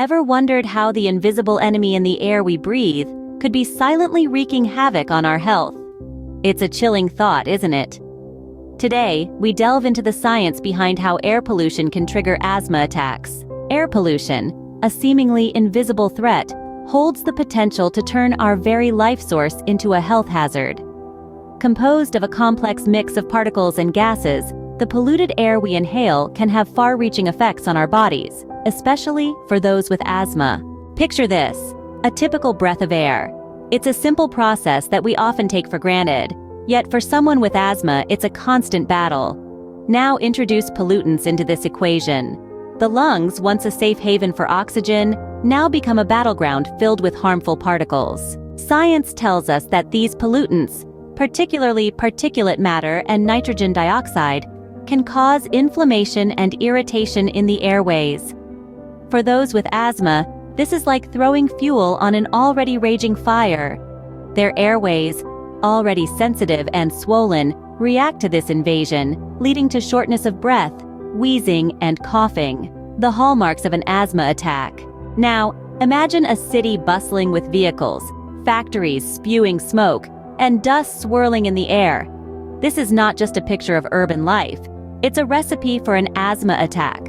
Ever wondered how the invisible enemy in the air we breathe could be silently wreaking havoc on our health? It's a chilling thought, isn't it? Today, we delve into the science behind how air pollution can trigger asthma attacks. Air pollution, a seemingly invisible threat, holds the potential to turn our very life source into a health hazard. Composed of a complex mix of particles and gases, the polluted air we inhale can have far-reaching effects on our bodies, especially for those with asthma. Picture this: a typical breath of air. It's a simple process that we often take for granted, yet for someone with asthma, it's a constant battle. Now introduce pollutants into this equation. The lungs, once a safe haven for oxygen, now become a battleground filled with harmful particles. Science tells us that these pollutants, particularly particulate matter and nitrogen dioxide, can cause inflammation and irritation in the airways. For those with asthma, this is like throwing fuel on an already raging fire. Their airways, already sensitive and swollen, react to this invasion, leading to shortness of breath, wheezing, and coughing, the hallmarks of an asthma attack. Now, imagine a city bustling with vehicles, factories spewing smoke, and dust swirling in the air. This is not just a picture of urban life, it's a recipe for an asthma attack.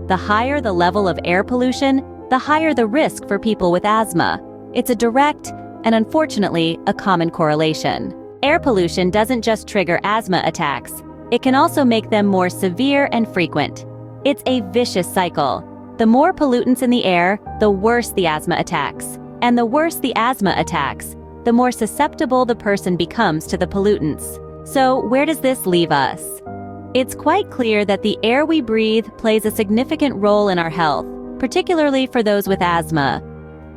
The higher the level of air pollution, the higher the risk for people with asthma. It's a direct, and unfortunately, a common correlation. Air pollution doesn't just trigger asthma attacks, it can also make them more severe and frequent. It's a vicious cycle. The more pollutants in the air, the worse the asthma attacks. And the worse the asthma attacks, the more susceptible the person becomes to the pollutants. So where does this leave us? It's quite clear that the air we breathe plays a significant role in our health, particularly for those with asthma.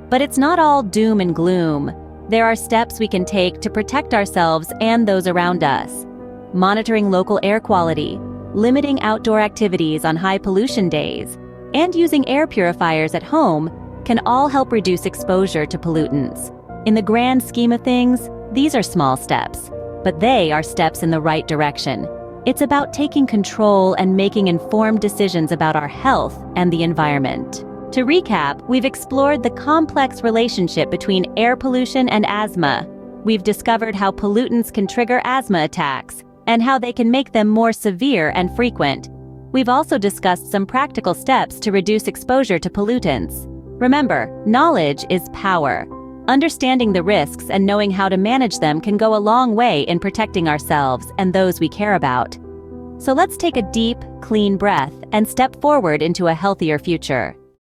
But it's not all doom and gloom. There are steps we can take to protect ourselves and those around us. Monitoring local air quality, limiting outdoor activities on high pollution days, and using air purifiers at home can all help reduce exposure to pollutants. In the grand scheme of things, these are small steps, but they are steps in the right direction. It's about taking control and making informed decisions about our health and the environment. To recap, we've explored the complex relationship between air pollution and asthma. We've discovered how pollutants can trigger asthma attacks and how they can make them more severe and frequent. We've also discussed some practical steps to reduce exposure to pollutants. Remember, knowledge is power. Understanding the risks and knowing how to manage them can go a long way in protecting ourselves and those we care about. So let's take a deep, clean breath and step forward into a healthier future.